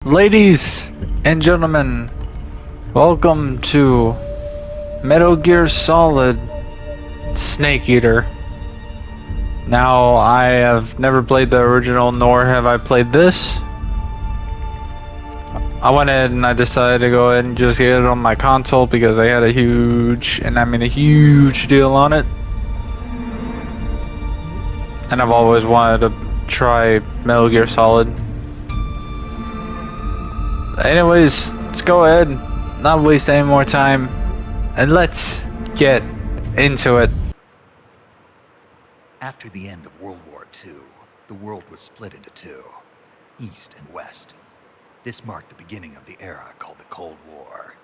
Ladies and gentlemen, welcome to Metal Gear Solid Snake Eater. Now, I have never played the original, nor have I played this. I went ahead and I decided to go ahead and just get it on my console because I had a huge, and I mean a huge deal on it. And I've always wanted to try Metal Gear Solid. Anyways, let's go ahead, not waste any more time, and let's get into it. After the end of World War II, the world was split into two, East and West. This marked the beginning of the era called the Cold War.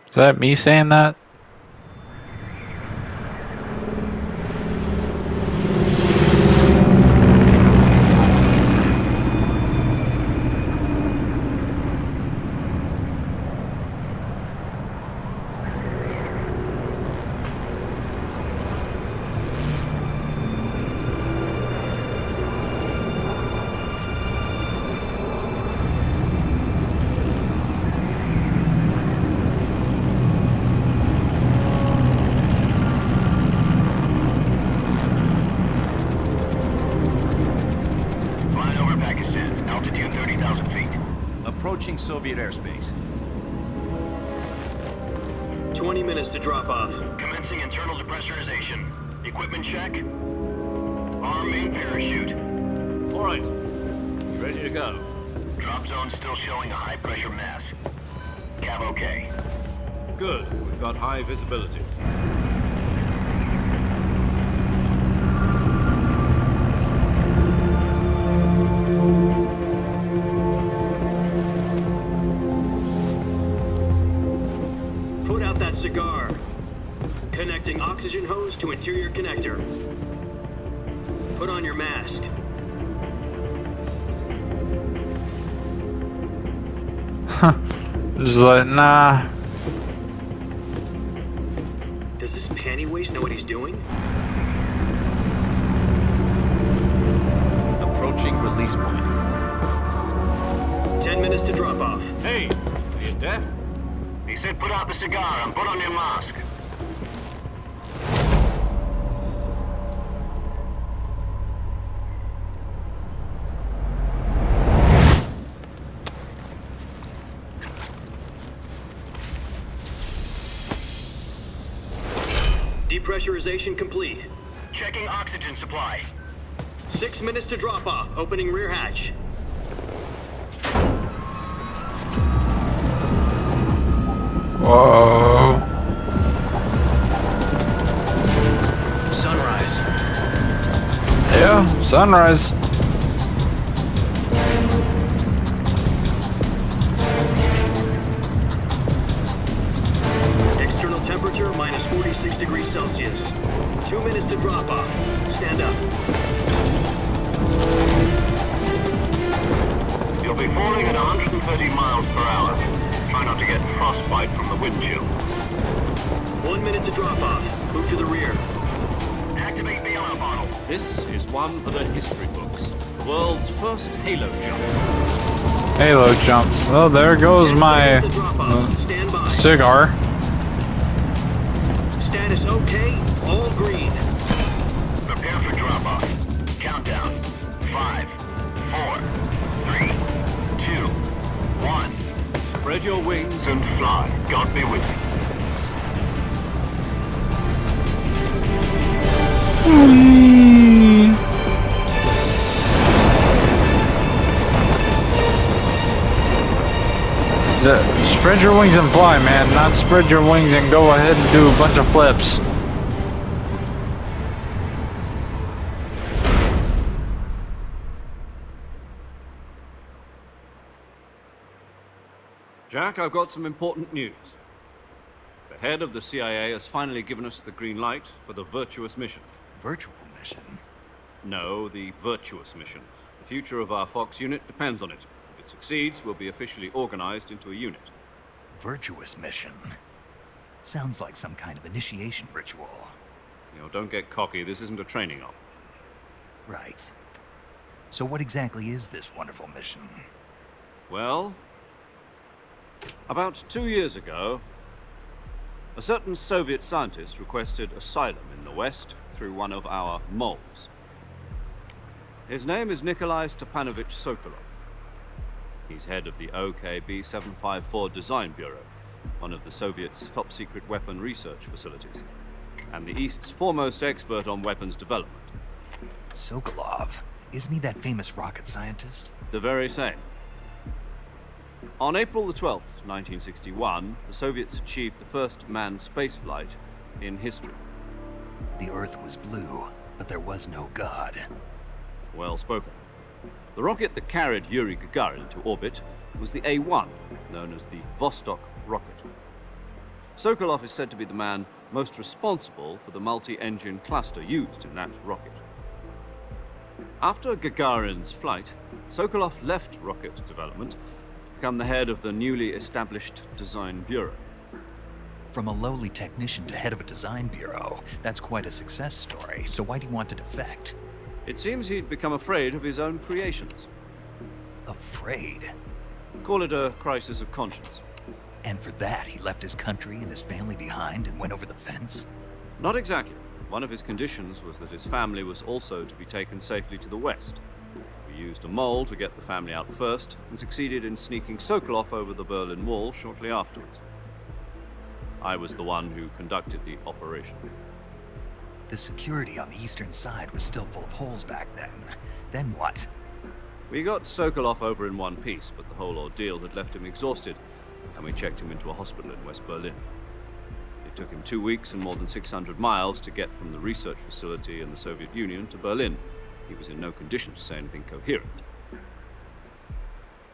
Is that me saying that? Approaching Soviet airspace. 20 minutes to drop off. Commencing internal depressurization. Equipment check. Arm main parachute. All right. Ready to go. Drop zone still showing a high pressure mass. Cav okay. Good. We've got high visibility. Put out that cigar. Connecting oxygen hose to interior connector. Put on your mask. Just like, nah. Does this panty waste know what he's doing? Approaching release point. 10 minutes to drop off. Hey, are you deaf? He said put out the cigar and put on your mask. Depressurization complete. Checking oxygen supply. 6 minutes to drop off. Opening rear hatch. Whoa. Sunrise. Yeah, sunrise. External temperature minus 46 degrees Celsius. 2 minutes to drop off. Stand up. You'll be falling at 130 miles per hour. Try not to get frostbite from the wind chill. 1 minute to drop off. Move to the rear. Activate the oil bottle. This is one for the history books. The world's first halo jump. Halo jump. Well, there goes 10 my seconds to drop off. Stand by. cigar. Status okay. All green. Prepare for drop off. Countdown. 5, 4, 3, 2, 1. Spread your wings And fly. God be with you. Spread your wings and fly, man. Not spread your wings and go ahead and do a bunch of flips. Jack, I've got some important news. The head of the CIA has finally given us the green light for the virtuous mission. Virtual mission? No, the virtuous mission. The future of our Fox unit depends on it. If it succeeds, we'll be officially organized into a unit. Virtuous mission? Sounds like some kind of initiation ritual. You know, don't get cocky. This isn't a training op. Right. So what exactly is this wonderful mission? Well, about 2 years ago, a certain Soviet scientist requested asylum in the West through one of our moles. His name is Nikolai Stepanovich Sokolov. He's head of the OKB 754 Design Bureau, one of the Soviets' top-secret weapon research facilities, and the East's foremost expert on weapons development. Sokolov? Isn't he that famous rocket scientist? The very same. On April the 12th, 1961, the Soviets achieved the first manned spaceflight in history. The Earth was blue, but there was no God. Well spoken. The rocket that carried Yuri Gagarin to orbit was the A-1, known as the Vostok rocket. Sokolov is said to be the man most responsible for the multi-engine cluster used in that rocket. After Gagarin's flight, Sokolov left rocket development to become the head of the newly established Design Bureau. From a lowly technician to head of a design bureau, that's quite a success story. So why do you want to defect? It seems he'd become afraid of his own creations. Afraid? Call it a crisis of conscience. And for that, he left his country and his family behind and went over the fence? Not exactly. One of his conditions was that his family was also to be taken safely to the West. We used a mole to get the family out first, and succeeded in sneaking Sokolov over the Berlin Wall shortly afterwards. I was the one who conducted the operation. The security on the eastern side was still full of holes back then. Then what? We got Sokolov over in one piece, but the whole ordeal had left him exhausted, and we checked him into a hospital in West Berlin. It took him 2 weeks and more than 600 miles to get from the research facility in the Soviet Union to Berlin. He was in no condition to say anything coherent.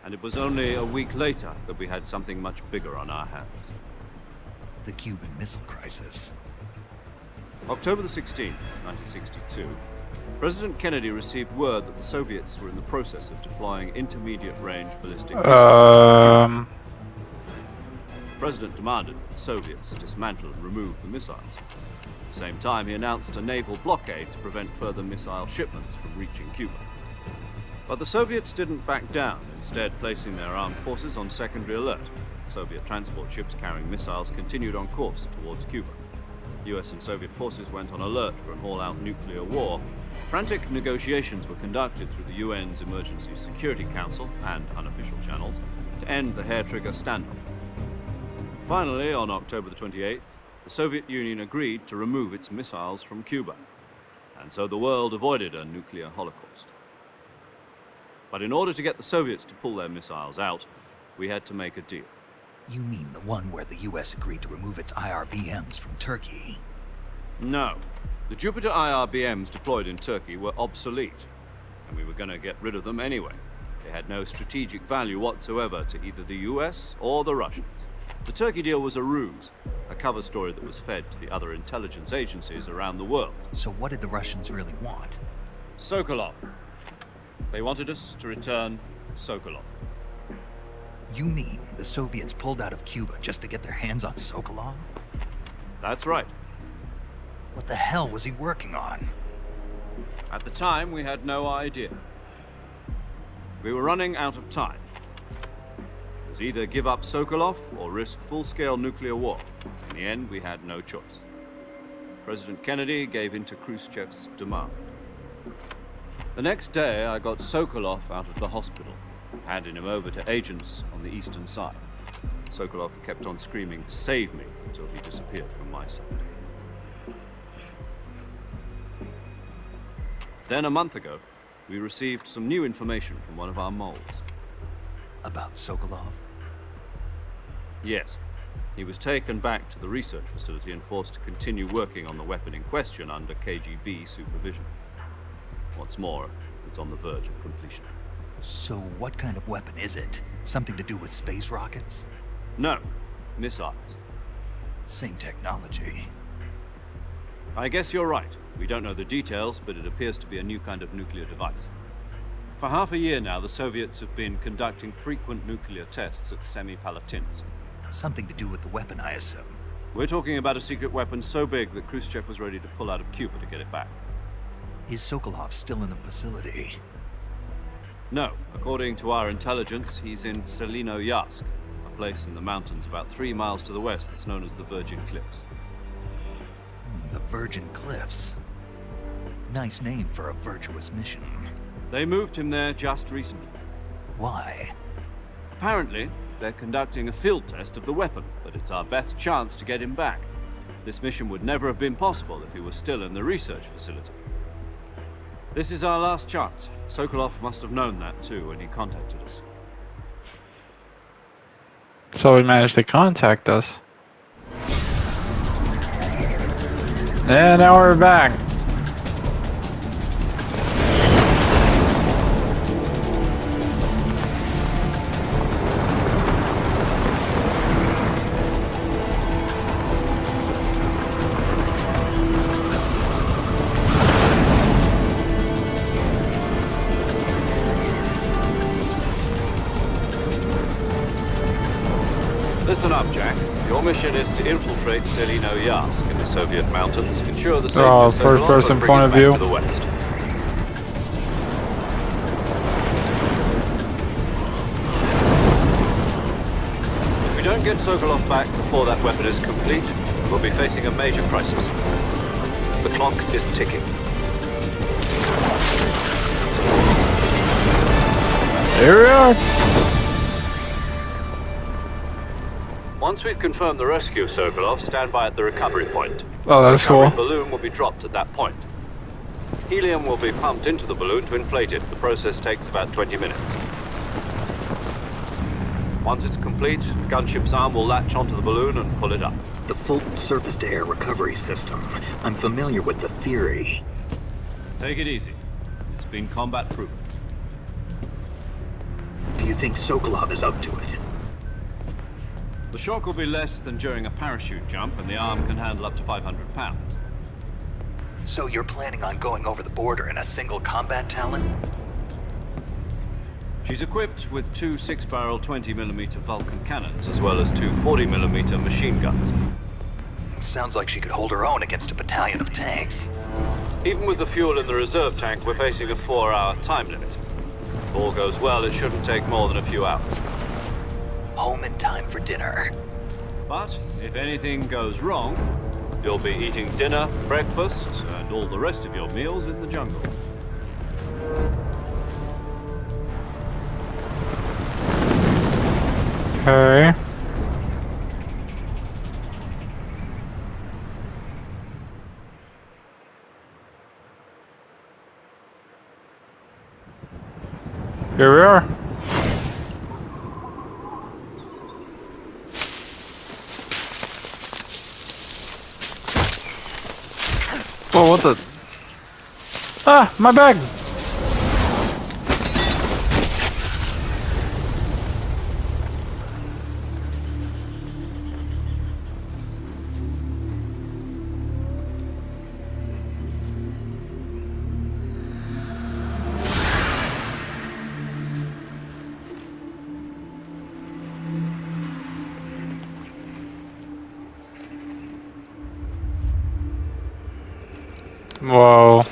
And it was only a week later that we had something much bigger on our hands. The Cuban Missile Crisis. October the 16th, 1962, President Kennedy received word that the Soviets were in the process of deploying intermediate-range ballistic missiles. The President demanded that the Soviets dismantle and remove the missiles. At the same time, he announced a naval blockade to prevent further missile shipments from reaching Cuba. But the Soviets didn't back down, instead placing their armed forces on secondary alert. Soviet transport ships carrying missiles continued on course towards Cuba. US and Soviet forces went on alert for an all-out nuclear war. Frantic negotiations were conducted through the UN's Emergency Security Council and unofficial channels to end the hair-trigger standoff. Finally, on October the 28th, the Soviet Union agreed to remove its missiles from Cuba, and so the world avoided a nuclear holocaust. But in order to get the Soviets to pull their missiles out, we had to make a deal. You mean the one where the US agreed to remove its IRBMs from Turkey? No. The Jupiter IRBMs deployed in Turkey were obsolete, and we were going to get rid of them anyway. They had no strategic value whatsoever to either the US or the Russians. The Turkey deal was a ruse, a cover story that was fed to the other intelligence agencies around the world. So what did the Russians really want? Sokolov. They wanted us to return Sokolov. You mean the Soviets pulled out of Cuba just to get their hands on Sokolov? That's right. What the hell was he working on? At the time, we had no idea. We were running out of time. It was either give up Sokolov or risk full-scale nuclear war. In the end, we had no choice. President Kennedy gave in to Khrushchev's demand. The next day, I got Sokolov out of the hospital, handing him over to agents on the eastern side. Sokolov kept on screaming, "Save me," until he disappeared from my sight. Then a month ago, we received some new information from one of our moles. About Sokolov? Yes. He was taken back to the research facility and forced to continue working on the weapon in question under KGB supervision. What's more, it's on the verge of completion. So what kind of weapon is it? Something to do with space rockets? No, missiles. Same technology. I guess you're right. We don't know the details, but it appears to be a new kind of nuclear device. For half a year now, the Soviets have been conducting frequent nuclear tests at Semipalatinsk. Something to do with the weapon, I assume. We're talking about a secret weapon so big that Khrushchev was ready to pull out of Cuba to get it back. Is Sokolov still in the facility? No. According to our intelligence, he's in Selino-Yask, a place in the mountains about 3 miles to the west that's known as the Virgin Cliffs. The Virgin Cliffs. Nice name for a virtuous mission. They moved him there just recently. Why? Apparently, they're conducting a field test of the weapon, but it's our best chance to get him back. This mission would never have been possible if he was still in the research facility. This is our last chance. Sokolov must have known that too when he contacted us. So he managed to contact us. And now we're back. Listen up, Jack. Your mission is to infiltrate Selino-Yask in the Soviet mountains, ensure the safety of Sokolov, first-person and bring point it of back view. to the west. If we don't get Sokolov back before that weapon is complete, we'll be facing a major crisis. The clock is ticking. Here we are. Once we've confirmed the rescue of Sokolov, stand by at the recovery point. Oh, that's The recovery cool. balloon will be dropped at that point. Helium will be pumped into the balloon to inflate it. The process takes about 20 minutes. Once it's complete, gunship's arm will latch onto the balloon and pull it up. The Fulton surface-to-air recovery system. I'm familiar with the theory. Take it easy. It's been combat proven. Do you think Sokolov is up to it? The shock will be less than during a parachute jump, and the arm can handle up to 500 pounds. So you're planning on going over the border in a single combat Talon? She's equipped with 2 6-barrel 20mm Vulcan cannons, as well as 2 40mm machine guns. Sounds like she could hold her own against a battalion of tanks. Even with the fuel in the reserve tank, we're facing a 4-hour time limit. If all goes well, it shouldn't take more than a few hours. Home in time for dinner. But if anything goes wrong, you'll be eating dinner, breakfast, and all the rest of your meals in the jungle. Okay. Here we are. Whoa, what the? Ah, my bag! Whoa.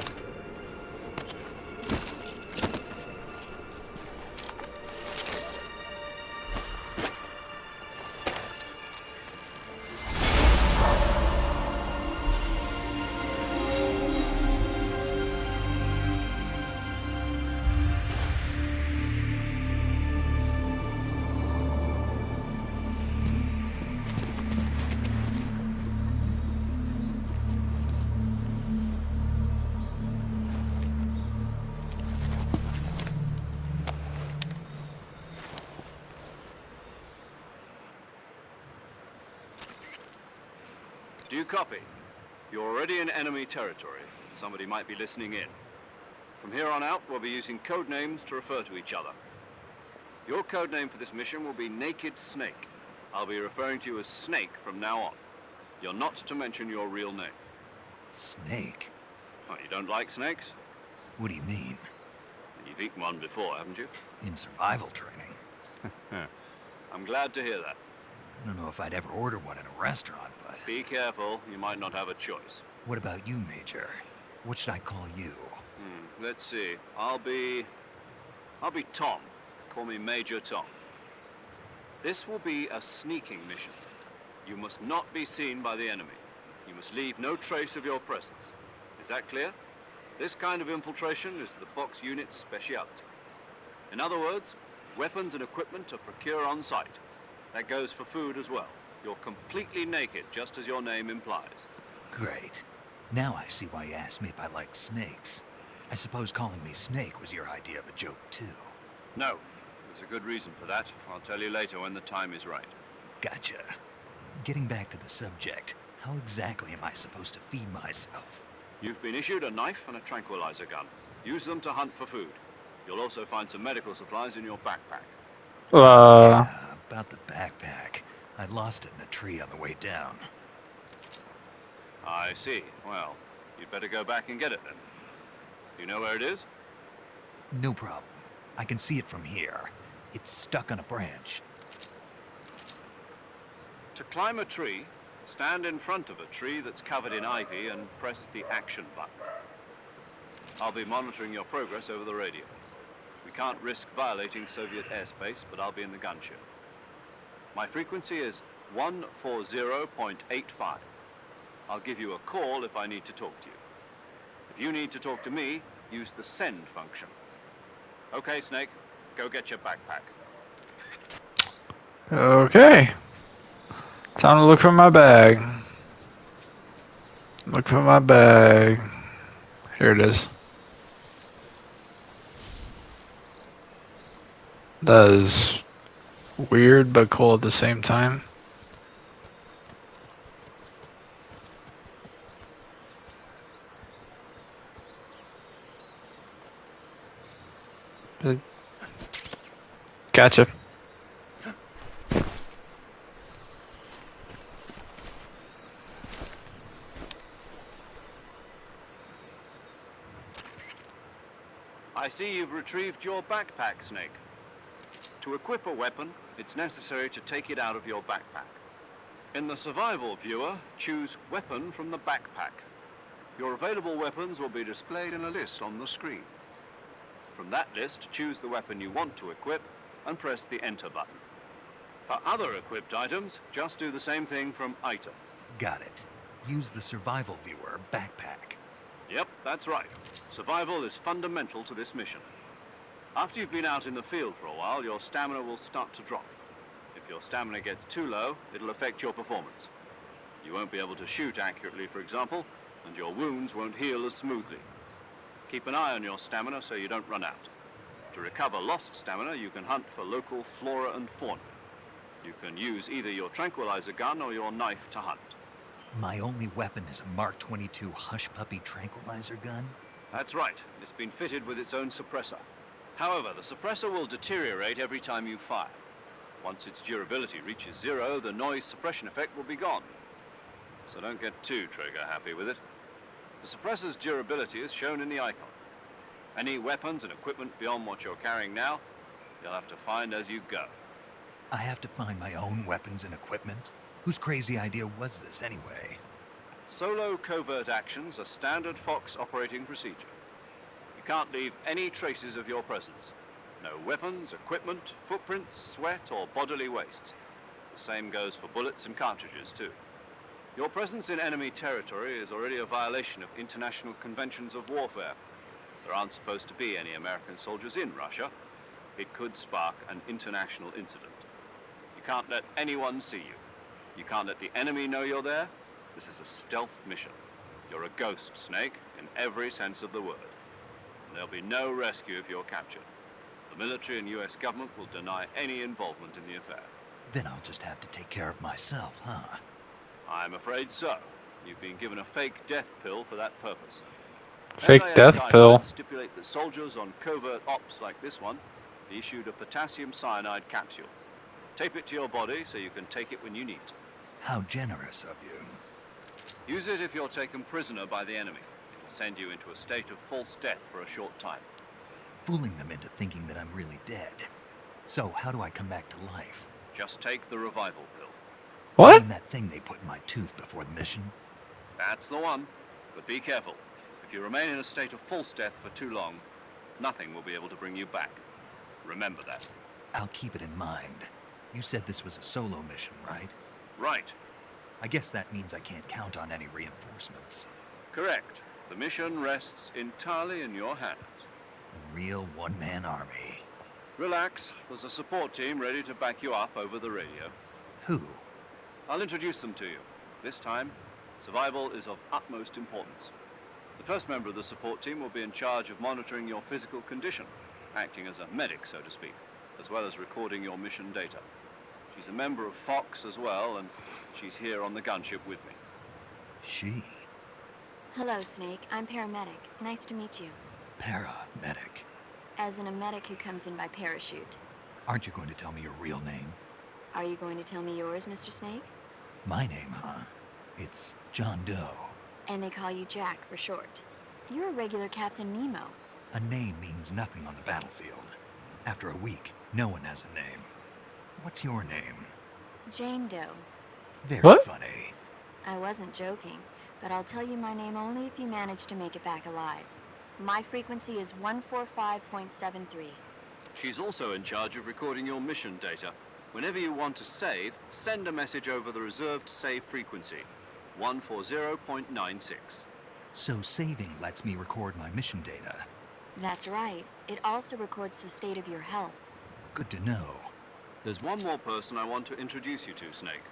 Do you copy? You're already in enemy territory. Somebody might be listening in. From here on out, we'll be using code names to refer to each other. Your code name for this mission will be Naked Snake. I'll be referring to you as Snake from now on. You're not to mention your real name. Snake? Oh, you don't like snakes? What do you mean? You've eaten one before, haven't you? In survival training? I'm glad to hear that. I don't know if I'd ever order one in a restaurant, but... Be careful, you might not have a choice. What about you, Major? What should I call you? Let's see. I'll be... I'll be Tom. Call me Major Tom. This will be a sneaking mission. You must not be seen by the enemy. You must leave no trace of your presence. Is that clear? This kind of infiltration is the Fox unit's speciality. In other words, weapons and equipment to procure on site. That goes for food as well. You're completely naked, just as your name implies. Great. Now I see why you asked me if I liked snakes. I suppose calling me Snake was your idea of a joke, too. No, there's a good reason for that. I'll tell you later when the time is right. Gotcha. Getting back to the subject, how exactly am I supposed to feed myself? You've been issued a knife and a tranquilizer gun. Use them to hunt for food. You'll also find some medical supplies in your backpack. Yeah, about the backpack. I lost it in a tree on the way down. I see. Well, you'd better go back and get it then. You know where it is? No problem. I can see it from here. It's stuck on a branch. To climb a tree, stand in front of a tree that's covered in ivy and press the action button. I'll be monitoring your progress over the radio. We can't risk violating Soviet airspace, but I'll be in the gunship. My frequency is 140.85. I'll give you a call if I need to talk to you. If you need to talk to me, use the send function. Okay, Snake, go get your backpack. Okay. Time to look for my bag. Look for my bag. Here it is. That is weird but cool at the same time. Gotcha. I see you've retrieved your backpack, Snake. To equip a weapon, it's necessary to take it out of your backpack. In the survival viewer, choose Weapon from the backpack. Your available weapons will be displayed in a list on the screen. From that list, choose the weapon you want to equip and press the Enter button. For other equipped items, just do the same thing from Item. Got it. Use the survival viewer backpack. Yep, that's right. Survival is fundamental to this mission. After you've been out in the field for a while, your stamina will start to drop. If your stamina gets too low, it'll affect your performance. You won't be able to shoot accurately, for example, and your wounds won't heal as smoothly. Keep an eye on your stamina so you don't run out. To recover lost stamina, you can hunt for local flora and fauna. You can use either your tranquilizer gun or your knife to hunt. My only weapon is a Mark 22 Hush Puppy tranquilizer gun? That's right. It's been fitted with its own suppressor. However, the suppressor will deteriorate every time you fire. Once its durability reaches 0, the noise suppression effect will be gone. So don't get too trigger happy with it. The suppressor's durability is shown in the icon. Any weapons and equipment beyond what you're carrying now, you'll have to find as you go. I have to find my own weapons and equipment? Whose crazy idea was this anyway? Solo covert actions are standard Fox operating procedure. You can't leave any traces of your presence. No weapons, equipment, footprints, sweat, or bodily waste. The same goes for bullets and cartridges, too. Your presence in enemy territory is already a violation of international conventions of warfare. There aren't supposed to be any American soldiers in Russia. It could spark an international incident. You can't let anyone see you. You can't let the enemy know you're there. This is a stealth mission. You're a ghost, Snake, in every sense of the word. And there'll be no rescue if you're captured. The military and US government will deny any involvement in the affair. Then I'll just have to take care of myself, huh? I'm afraid so. You've been given a fake death pill for that purpose. Fake SAS death guidelines pill. stipulate that soldiers on covert ops like this one be issued a potassium cyanide capsule. Tape it to your body so you can take it when you need to. How generous of you. Use it if you're taken prisoner by the enemy. It'll send you into a state of false death for a short time. Fooling them into thinking that I'm really dead. So, how do I come back to life? Just take the revival pill. What? And that thing they put in my tooth before the mission? That's the one. But be careful. If you remain in a state of false death for too long, nothing will be able to bring you back. Remember that. I'll keep it in mind. You said this was a solo mission, right? Right. I guess that means I can't count on any reinforcements. Correct. The mission rests entirely in your hands. A real one-man army. Relax. There's a support team ready to back you up over the radio. Who? I'll introduce them to you. This time, survival is of utmost importance. The first member of the support team will be in charge of monitoring your physical condition, acting as a medic, so to speak, as well as recording your mission data. She's a member of Fox as well, and she's here on the gunship with me. She? Hello, Snake. I'm paramedic. Nice to meet you. Paramedic. As in a medic who comes in by parachute. Aren't you going to tell me your real name? Are you going to tell me yours, Mr. Snake? My name, huh? It's John Doe. And they call you Jack for short. You're a regular Captain Nemo. A name means nothing on the battlefield. After a week, no one has a name. What's your name? Jane Doe. Very What? funny. I wasn't joking, but I'll tell you my name only if you manage to make it back alive. My frequency is 145.73. She's also in charge of recording your mission data. Whenever you want to save, send a message over the reserved save frequency, 140.96. So saving lets me record my mission data. That's right. It also records the state of your health. Good to know. There's one more person I want to introduce you to, Snake.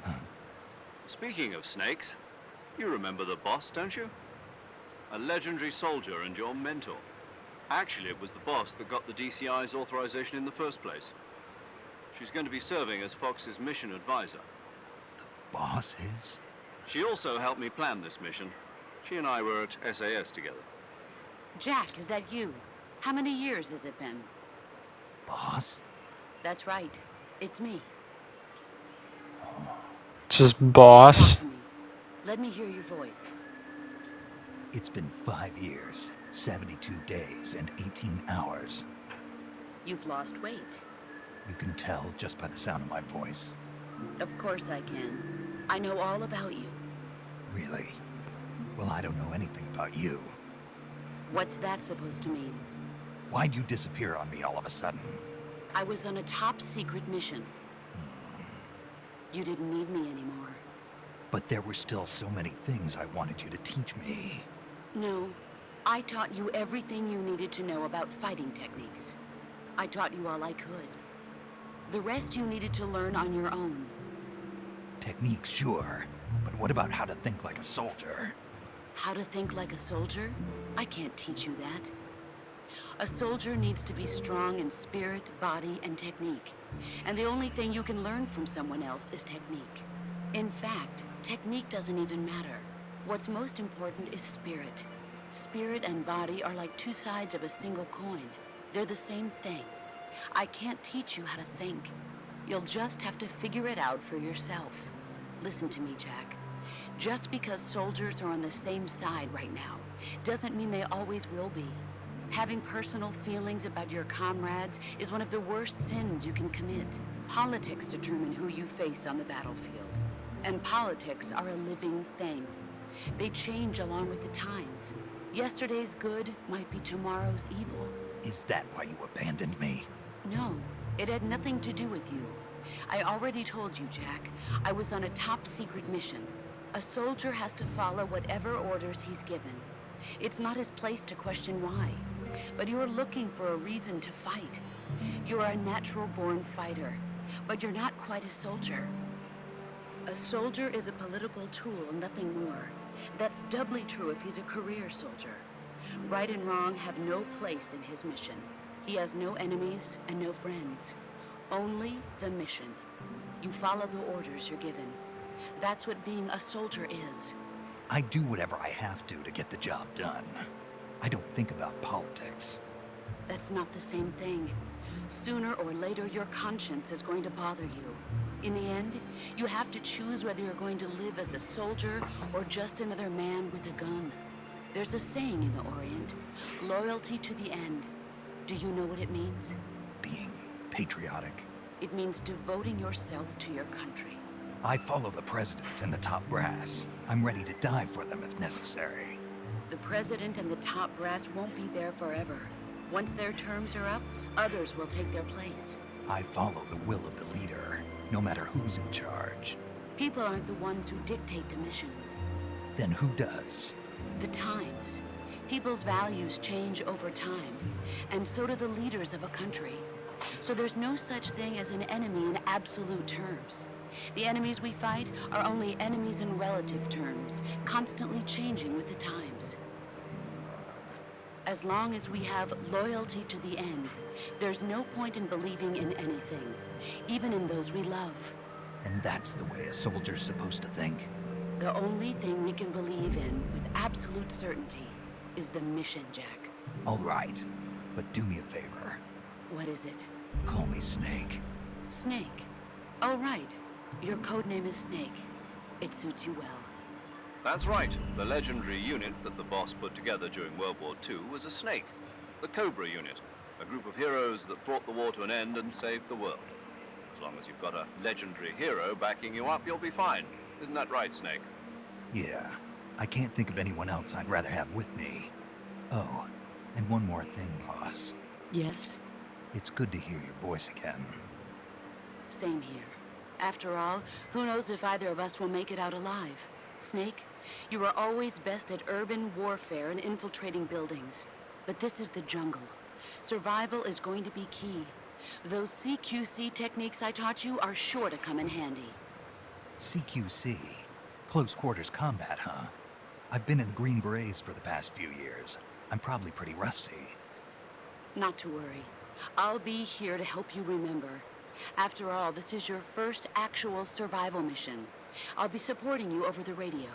Huh. Speaking of snakes, you remember the boss, don't you? A legendary soldier and your mentor. Actually, it was the boss that got the DCI's authorization in the first place. She's going to be serving as Fox's mission advisor. Boss is? She also helped me plan this mission. She and I were at SAS together. Jack, is that you? How many years has it been? Boss? That's right. It's me. Just boss. Talk to me. Let me hear your voice. It's been 5 years, 72 days, and 18 hours. You've lost weight. You can tell just by the sound of my voice. Of course I can. I know all about you. Really? Well, I don't know anything about you. What's that supposed to mean? Why'd you disappear on me all of a sudden? I was on a top-secret mission. You didn't need me anymore. But there were still so many things I wanted you to teach me. No. I taught you everything you needed to know about fighting techniques. I taught you all I could. The rest you needed to learn on your own. Techniques, sure. But what about how to think like a soldier? How to think like a soldier? I can't teach you that. A soldier needs to be strong in spirit, body, and technique. And the only thing you can learn from someone else is technique. In fact, technique doesn't even matter. What's most important is spirit. Spirit and body are like two sides of a single coin. They're the same thing. I can't teach you how to think. You'll just have to figure it out for yourself. Listen to me, Jack. Just because soldiers are on the same side right now doesn't mean they always will be. Having personal feelings about your comrades is one of the worst sins you can commit. Politics determine who you face on the battlefield. And politics are a living thing. They change along with the times. Yesterday's good might be tomorrow's evil. Is that why you abandoned me? No, it had nothing to do with you. I already told you, Jack. I was on a top-secret mission. A soldier has to follow whatever orders he's given. It's not his place to question why. But you're looking for a reason to fight. You're a natural-born fighter, but you're not quite a soldier. A soldier is a political tool, nothing more. That's doubly true if he's a career soldier. Right and wrong have no place in his mission. He has no enemies and no friends. Only the mission. You follow the orders you're given. That's what being a soldier is. I do whatever I have to get the job done. I don't think about politics. That's not the same thing. Sooner or later, your conscience is going to bother you. In the end, you have to choose whether you're going to live as a soldier or just another man with a gun. There's a saying in the Orient, loyalty to the end. Do you know what it means? Being patriotic. It means devoting yourself to your country. I follow the president and the top brass. I'm ready to die for them if necessary. The president and the top brass won't be there forever. Once their terms are up, others will take their place. I follow the will of the leader, no matter who's in charge. People aren't the ones who dictate the missions. Then who does? The times. People's values change over time, and so do the leaders of a country. So there's no such thing as an enemy in absolute terms. The enemies we fight are only enemies in relative terms, constantly changing with the times. As long as we have loyalty to the end, there's no point in believing in anything, even in those we love. And that's the way a soldier's supposed to think. The only thing we can believe in with absolute certainty is the mission, Jack. All right, but do me a favor. What is it? Call me Snake. Snake. Oh, right. Your codename is Snake. It suits you well. That's right. The legendary unit that the boss put together during World War II was a snake. The Cobra unit. A group of heroes that brought the war to an end and saved the world. As long as you've got a legendary hero backing you up, you'll be fine. Isn't that right, Snake? Yeah, I can't think of anyone else I'd rather have with me. Oh, and one more thing, boss. Yes? It's good to hear your voice again. Same here. After all, who knows if either of us will make it out alive? Snake, you are always best at urban warfare and infiltrating buildings. But this is the jungle. Survival is going to be key. Those CQC techniques I taught you are sure to come in handy. CQC? Close quarters combat, huh? I've been in the Green Berets for the past few years. I'm probably pretty rusty. Not to worry. I'll be here to help you remember. After all, this is your first actual survival mission. I'll be supporting you over the radio.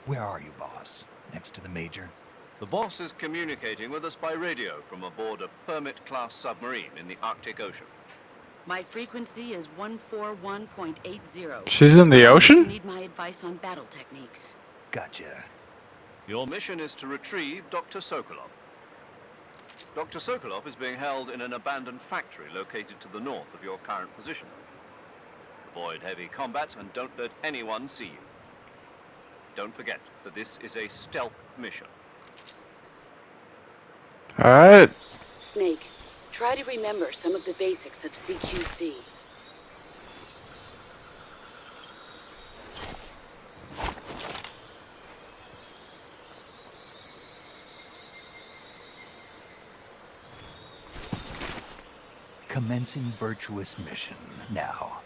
Where are you, boss? Next to the Major? The boss is communicating with us by radio from aboard a Permit-class submarine in the Arctic Ocean. My frequency is 141.80. She's in the You ocean? need my advice on battle techniques. Gotcha. Your mission is to retrieve Dr. Sokolov. Dr. Sokolov is being held in an abandoned factory located to the north of your current position. Avoid heavy combat and don't let anyone see you. Don't forget that this is a stealth mission. Alright. Snake, try to remember some of the basics of CQC. Commencing virtuous mission now.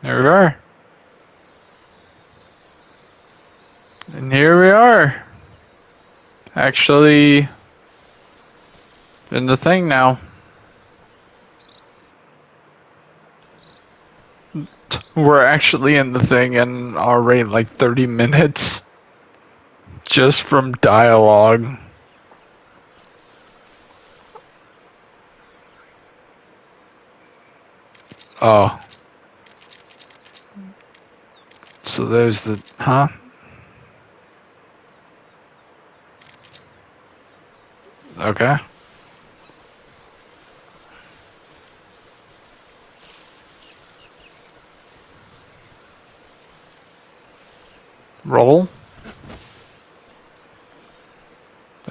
There we are. And here we are. Actually in the thing now. We're actually in the thing and already like 30 minutes just from dialogue. Oh. So there's the, huh? Okay. Roll.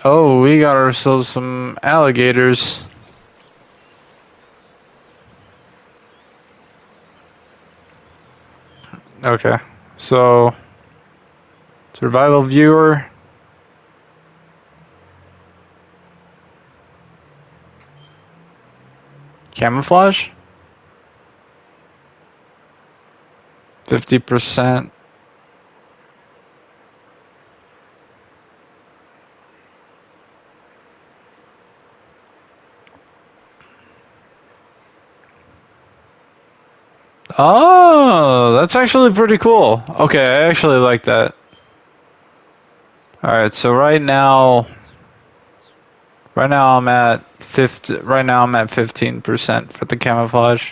Oh, we got ourselves some alligators. Okay, so survival viewer. Camouflage? 50%. Oh, that's actually pretty cool. Okay, I actually like that. Alright, so right now I'm at 15% for the camouflage.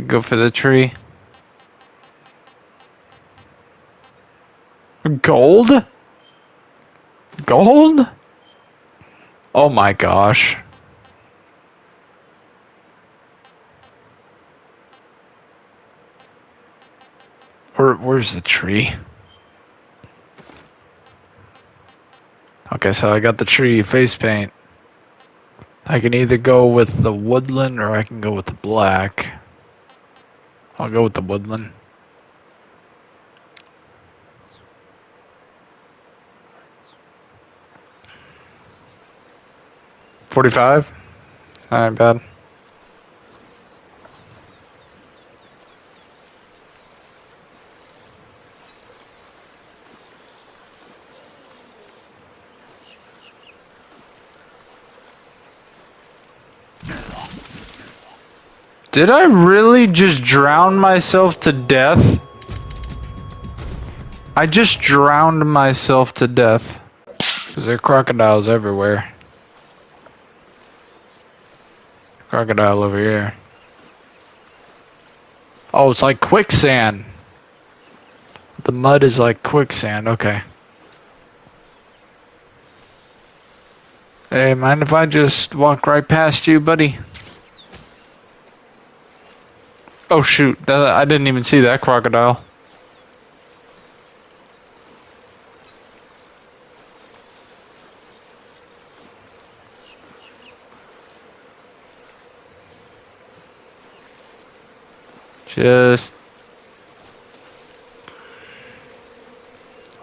Go for the tree. Gold? Gold? Oh my gosh. Where's the tree? Okay, so I got the tree face paint. I can either go with the woodland or I can go with the black. I'll go with the woodland. $45? Not bad. Did I really just drown myself to death? I just drowned myself to death. Because there are crocodiles everywhere. Crocodile over here. Oh, it's like quicksand. The mud is like quicksand, okay. Hey, mind if I just walk right past you, buddy? Oh shoot, I didn't even see that crocodile. Just...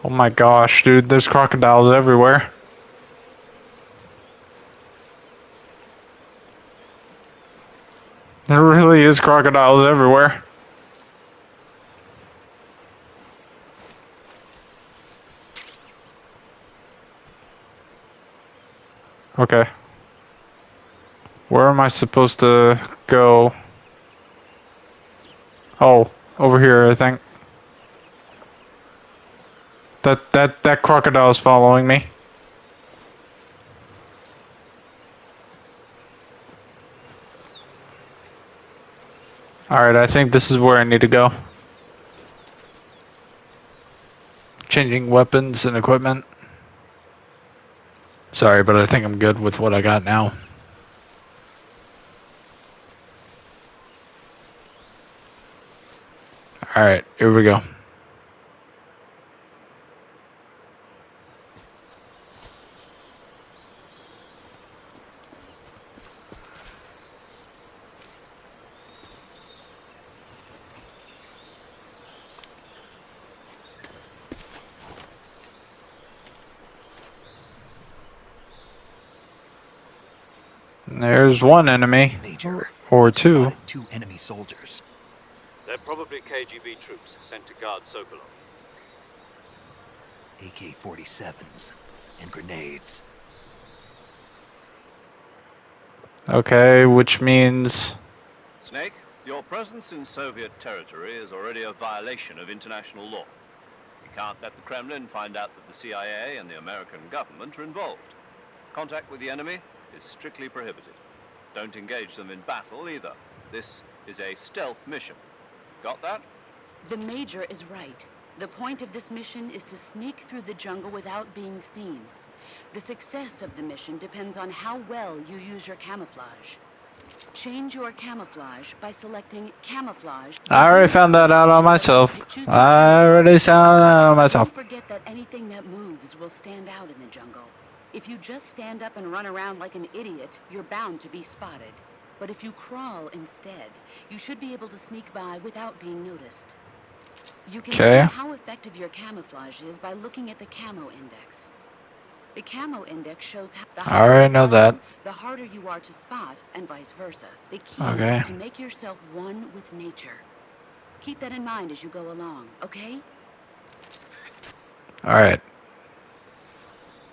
Oh my gosh, dude, there's crocodiles everywhere. There really is crocodiles everywhere. Okay. Where am I supposed to go? Oh, over here, I think. That crocodile is following me. Alright, I think this is where I need to go. Changing weapons and equipment. Sorry, but I think I'm good with what I got now. Alright, here we go. There's one enemy. Major, Or we've two. spotted 2 enemy soldiers. They're probably KGB troops sent to guard Sokolov. AK-47s and grenades. Okay, which means... Snake, your presence in Soviet territory is already a violation of international law. You can't let the Kremlin find out that the CIA and the American government are involved. Contact with the enemy is strictly prohibited. Don't engage them in battle either. This is a stealth mission. Got that? The Major is right. The point of this mission is to sneak through the jungle without being seen. The success of the mission depends on how well you use your camouflage. Change your camouflage by selecting camouflage. I already found that out on myself. I already found that out on myself. Don't forget that anything that moves will stand out in the jungle. If you just stand up and run around like an idiot, you're bound to be spotted. But if you crawl instead, you should be able to sneak by without being noticed. You can see how effective your camouflage is by looking at the camo index. The camo index shows how I already know that. the harder you are to spot, and vice versa. The key is to make yourself one with nature. Keep that in mind as you go along, okay? Alright.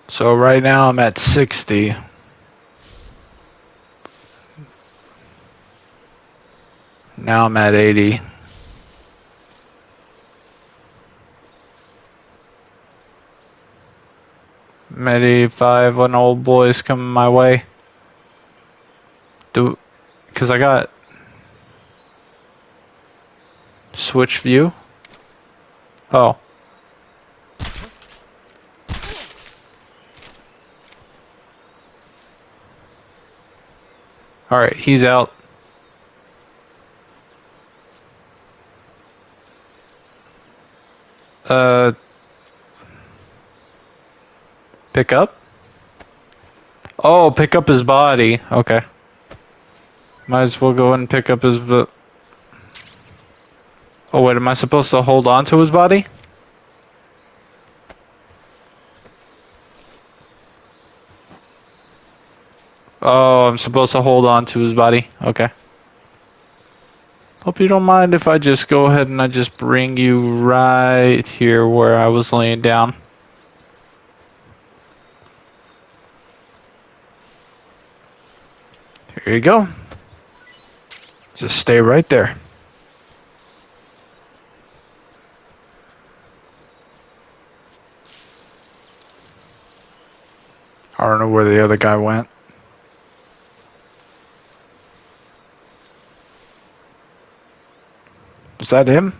So right now I'm at 60. Now I'm at 80. I'm at 85 when old boys come my way. Cause I got switch view. Oh. Alright, he's out. Pick up? Oh, pick up his body. Okay. Might as well go and pick up his... Oh, wait, am I supposed to hold on to his body? Oh, I'm supposed to hold on to his body. Okay. Hope you don't mind if I just go ahead and I just bring you right here where I was laying down. Here you go. Just stay right there. I don't know where the other guy went. Was that him?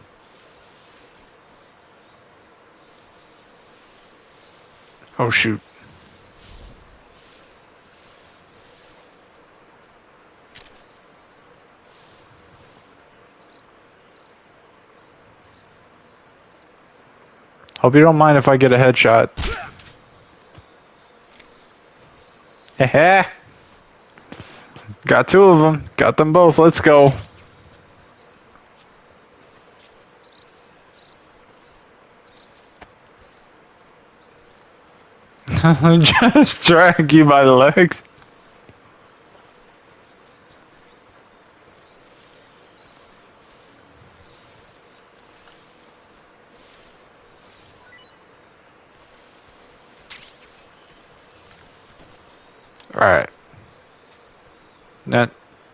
Oh shoot. Hope you don't mind if I get a headshot. Heh. Got two of them. Got them both. Let's go. Just drag you by the legs. Alright. Now,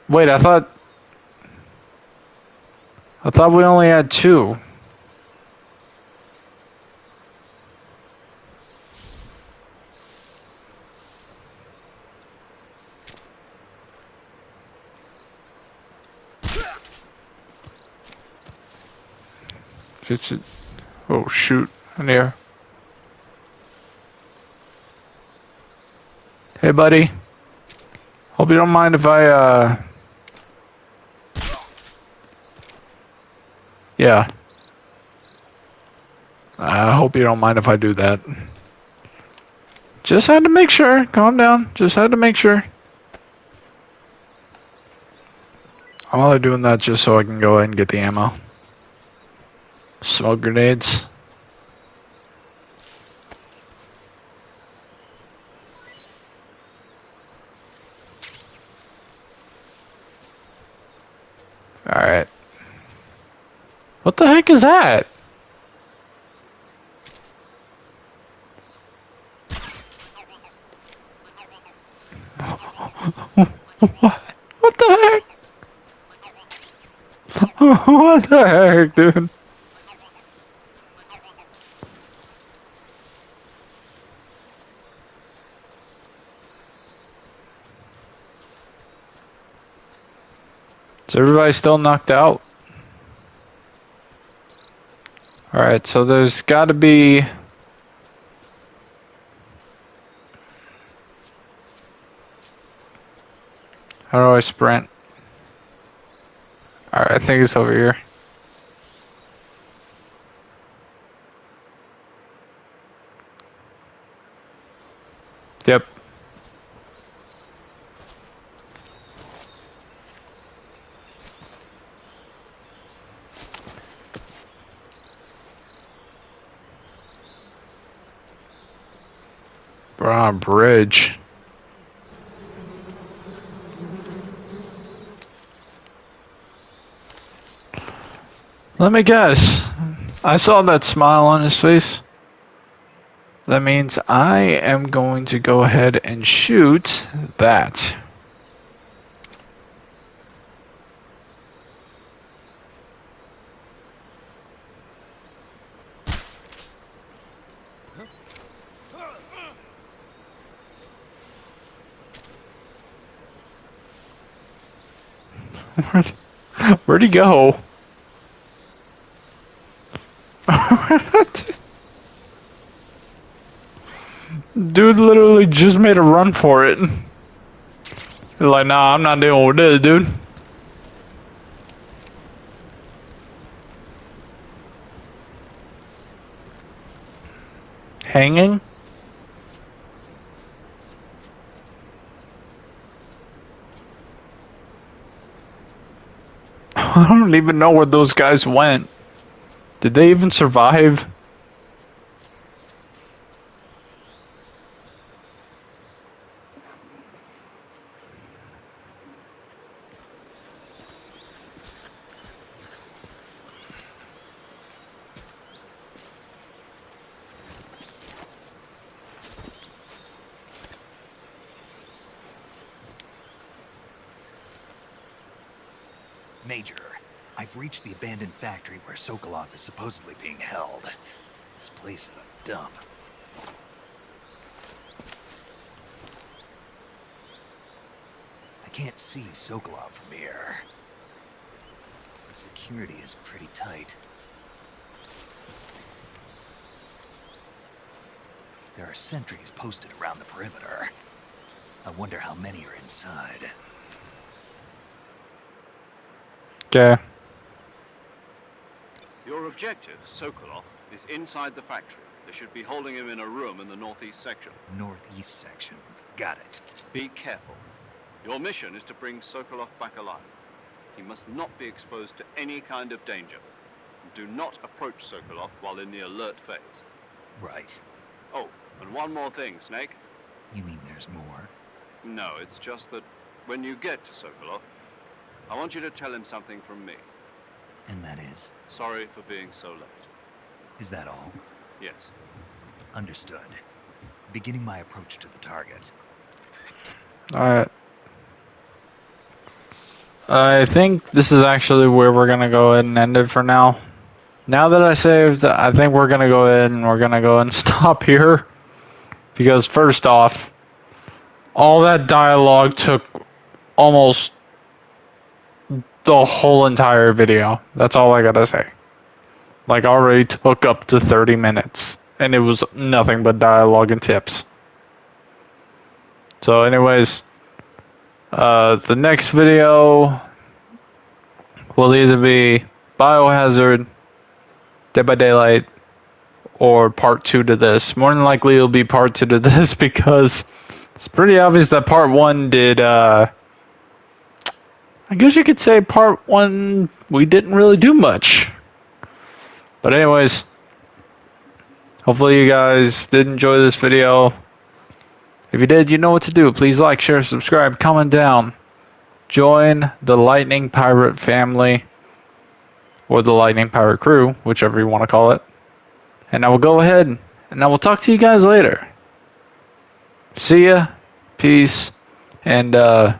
wait, I thought we only had two. Oh shoot, in here. Hey buddy. Hope you don't mind if I yeah. I hope you don't mind if I do that. Just had to make sure. Calm down. Just had to make sure. I'm only doing that just so I can go ahead and get the ammo. Smoke grenades. Alright. What the heck is that? What the heck? What the heck, dude? Is everybody still knocked out? Alright, so there's gotta be... How do I sprint? Alright, I think it's over here. Yep. We're on a bridge. Let me guess. I saw that smile on his face. That means I am going to go ahead and shoot that. Where'd he go? Dude literally just made a run for it. Like, nah, I'm not dealing with this, dude. hanging? I don't even know where those guys went. Did they even survive? Major, I've reached the abandoned factory where Sokolov is supposedly being held. This place is a dump. I can't see Sokolov from here. The security is pretty tight. There are sentries posted around the perimeter. I wonder how many are inside. Okay. Your objective, Sokolov, is inside the factory. They should be holding him in a room in the northeast section. Northeast section. Got it. Be careful. Your mission is to bring Sokolov back alive. He must not be exposed to any kind of danger. Do not approach Sokolov while in the alert phase. Right. Oh, and one more thing, Snake. You mean there's more? No, it's just that when you get to Sokolov, I want you to tell him something from me. And that is? Sorry for being so late. Is that all? Yes. Understood. Beginning my approach to the target. Alright. I think this is actually where we're gonna go ahead and end it for now. Now that I saved, I think we're gonna go ahead and stop here. Because first off, all that dialogue took almost the whole entire video. That's all I gotta say. Like, already took up to 30 minutes. And it was nothing but dialogue and tips. So anyways, the next video will either be Biohazard, Dead by Daylight, or part 2 to this. More than likely it'll be part 2 to this because it's pretty obvious that part 1 did, I guess you could say part 1 we didn't really do much. But anyways, hopefully you guys did enjoy this video. If you did, you know what to do. Please like, share, subscribe, comment down. Join the Lightning Pirate family. Or the Lightning Pirate crew, whichever you want to call it. And I will go ahead and I will talk to you guys later. See ya. Peace. And I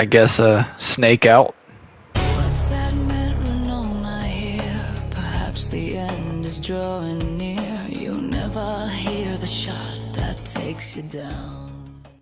guess Snake out. What's that metronome I hear? Perhaps the end is drawing near. You'll never hear the shot that takes you down.